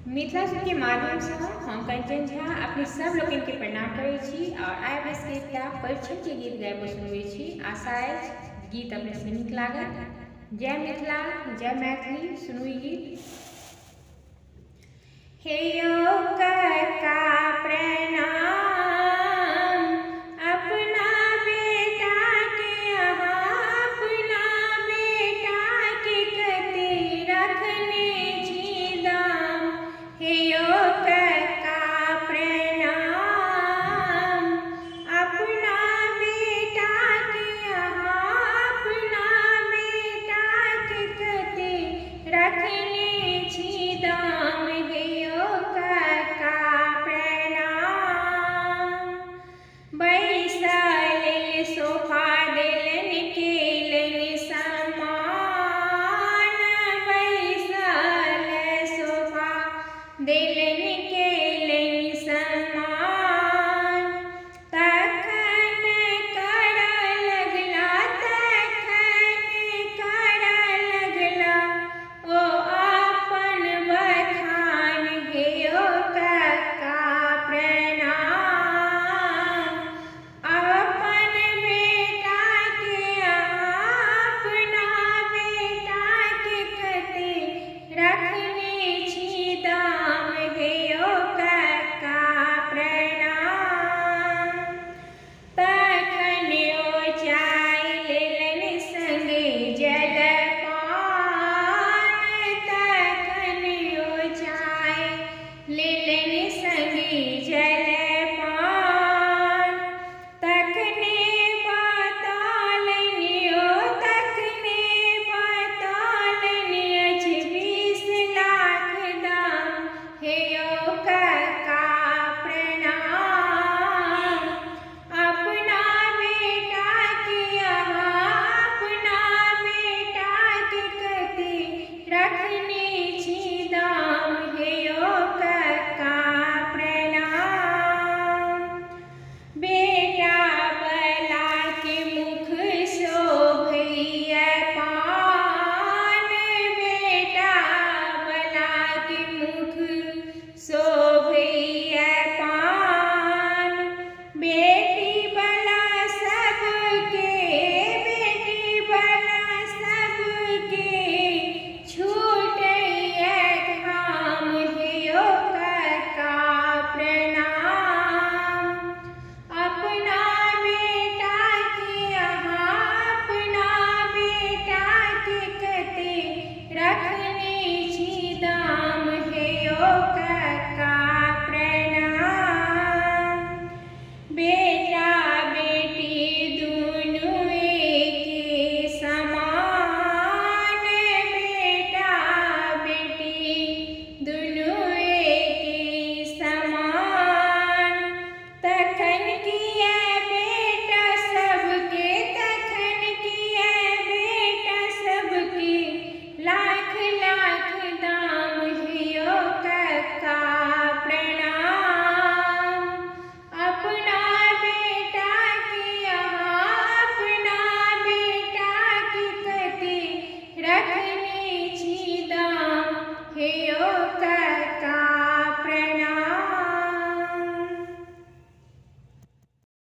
मिथिला के माध्यम से हम कंचन झा अपने सब लोग के प्रणाम करै छी और आइ बस के एकटा परिचय के गीत गाबि सुनबै छी। आशा अछि गीत अपने से नीक लागत। जय मिथिला, जय मैथिली। सुनू ई गीत। हे यौ कका प्रणाम, अपना बेटा के अहाँ अपना बेटा के कते रखने छी दाम। हे यौ कका प्रणाम, अपना बेटा के अहाँ अपना बेटा के कते रखने छी दाम।